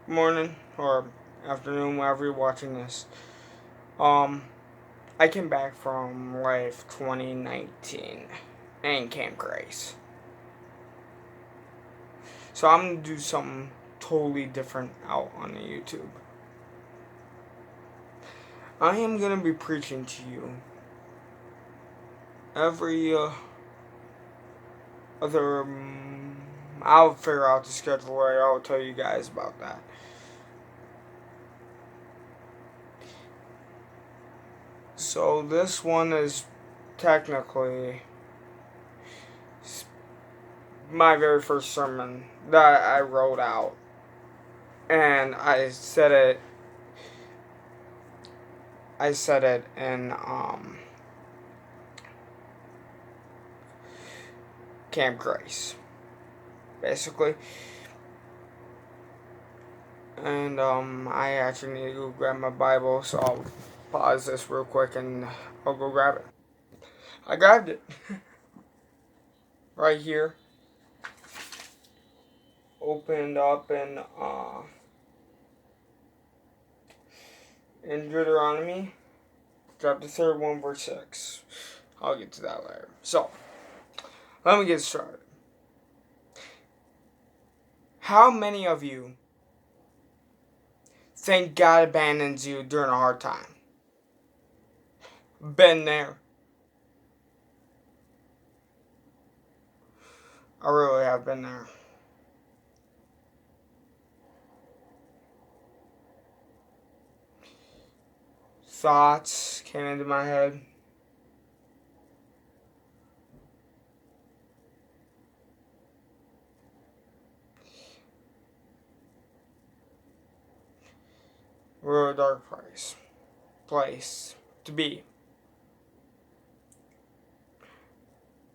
morning or afternoon, wherever you're watching this. Um, I came back from Life 2019 and Camp Grace. So I'm gonna do something totally different out on the YouTube. I am gonna be preaching to you every other. I'll figure out the schedule. I'll tell you guys about that. So this one is technically my very first sermon that I wrote out, and I said it. I said it in Camp Grace, basically. And I actually need to go grab my Bible, so I'll pause this real quick and I'll go grab it. I grabbed it right here. Opened up in Deuteronomy, chapter 31, verse 6. I'll get to that later. So, let me get started. How many of you think God abandons you during a hard time? Been there. I really have been there. Thoughts came into my head. We're a dark place to be.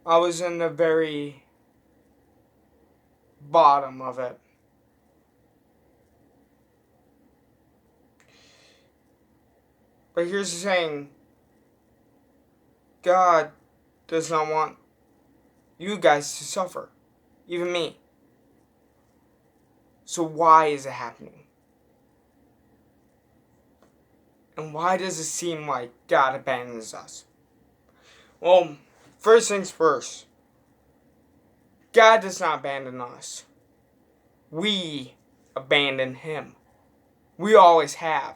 I was in the very bottom of it. But here's the thing. God does not want you guys to suffer. Even me. So why is it happening? And why does it seem like God abandons us? Well, first things first. God does not abandon us. We abandon Him. We always have.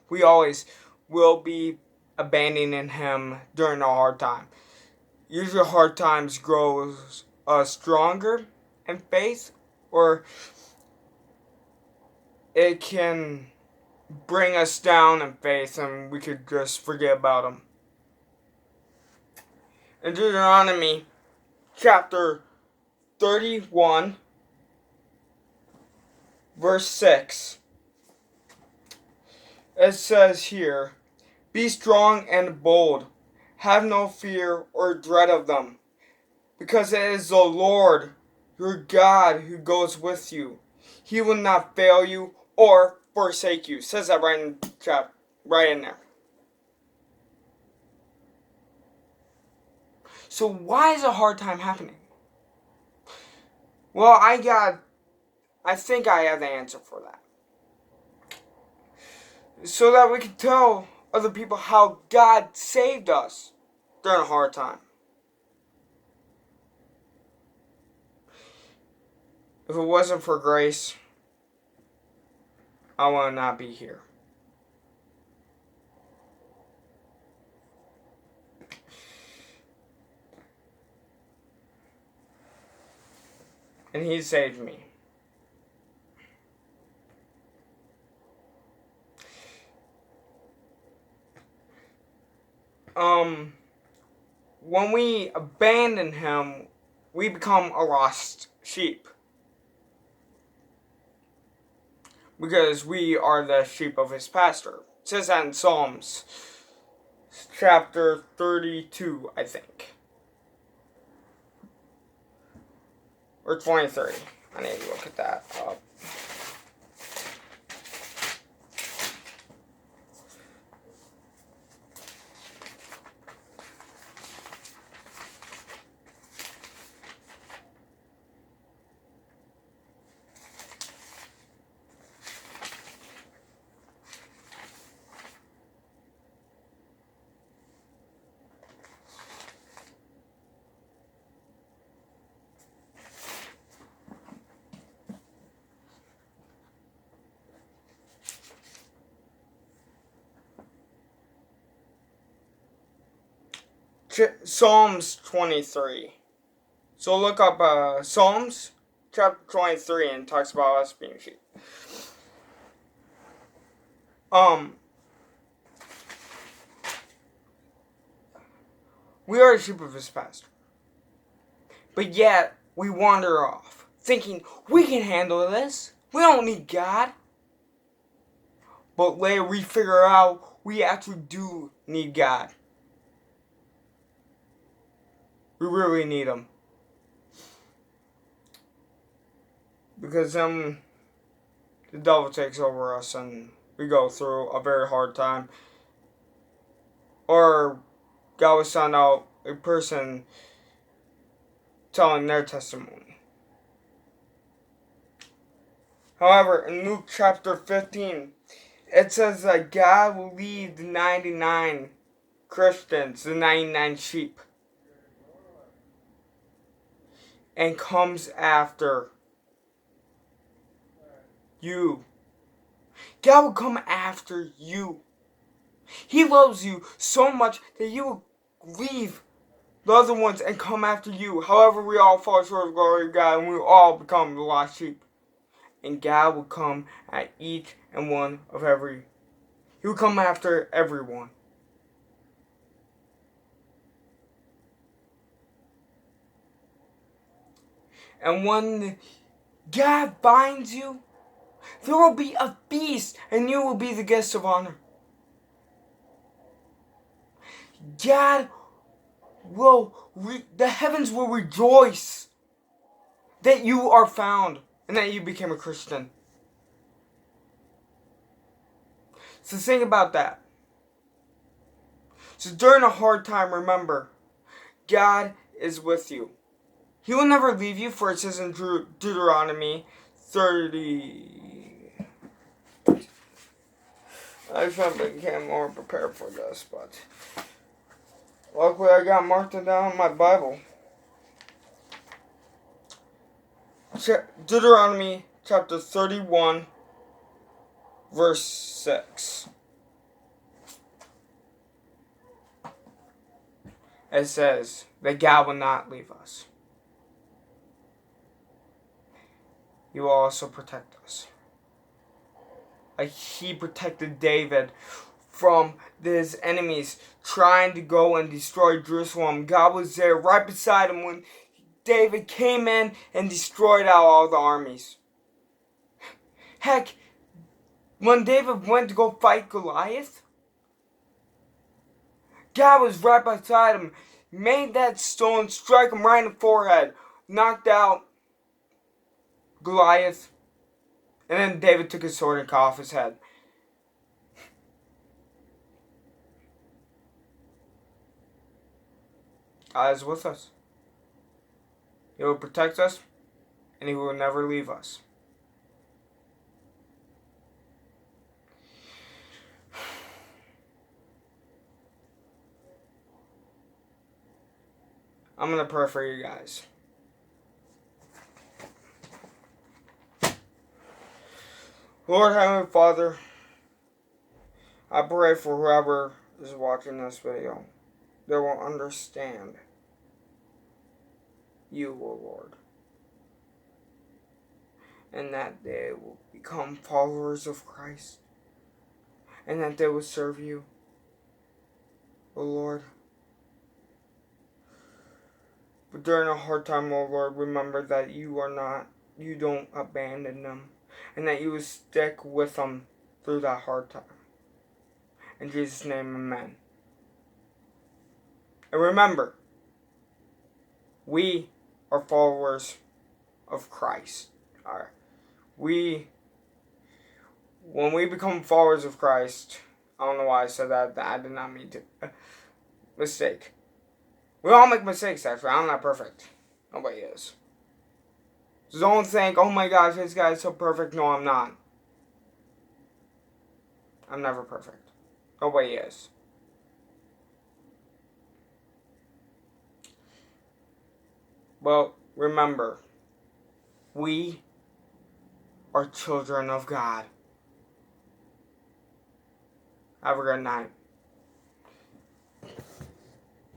We always will be abandoning Him during a hard time. Usually hard times grow us stronger in faith, or it can bring us down in faith and we could just forget about Him. In Deuteronomy chapter 31, verse 6, it says here, "Be strong and bold, have no fear or dread of them, because it is the Lord your God who goes with you. He will not fail you or forsake you." It says that right in there. So why is a hard time happening? Well, I think I have the answer for that. So that we can tell other people how God saved us during a hard time. If it wasn't for grace, I would not be here. And He saved me. When we abandon Him, we become a lost sheep. Because we are the sheep of His pasture. It says that in Psalms chapter 32, I think. Or 23. I need to look at that up. Psalms 23. So look up Psalms chapter 23 and talks about us being sheep. We are the sheep of his pasture. But yet, we wander off, thinking, we can handle this. We don't need God. But later we figure out we actually do need God. We really need him. Because the devil takes over us and we go through a very hard time. Or God will send out a person telling their testimony. However, in Luke chapter 15, it says that God will leave the 99 Christians, the 99 sheep, and comes after you. God will come after you. He loves you so much that He will leave the other ones and come after you. However, we all fall short of the glory of God and we all become the lost sheep. And God will come at each and one of every. He will come after everyone. And when God finds you, there will be a feast and you will be the guest of honor. God will, the heavens will rejoice that you are found and that you became a Christian. So think about that. So during a hard time, remember, God is with you. He will never leave you, for it says in Deuteronomy 30. I should have become more prepared for this, but luckily I got marked it down in my Bible. Deuteronomy chapter 31, verse 6. It says that God will not leave us. He will also protect us. Like He protected David from his enemies trying to go and destroy Jerusalem. God was there right beside him when David came in and destroyed out all the armies. Heck, when David went to go fight Goliath, God was right beside him, made that stone strike him right in the forehead, knocked out Goliath, and then David took his sword and cut off his head. God is with us. He will protect us, and He will never leave us. I'm going to pray for you guys. Lord Heavenly Father, I pray for whoever is watching this video, they will understand You, O Lord, and that they will become followers of Christ, and that they will serve You, O Lord. But during a hard time, O Lord, remember that You don't abandon them, and that You will stick with them through that hard time. In Jesus' name, amen. And remember, we are followers of Christ. When we become followers of Christ, I don't know why I said that. I did not mean to. Mistake. We all make mistakes, actually. I'm not perfect. Nobody is. So don't think, oh my gosh, this guy is so perfect. No, I'm not. I'm never perfect. Nobody is. Well, remember, we are children of God. Have a good night.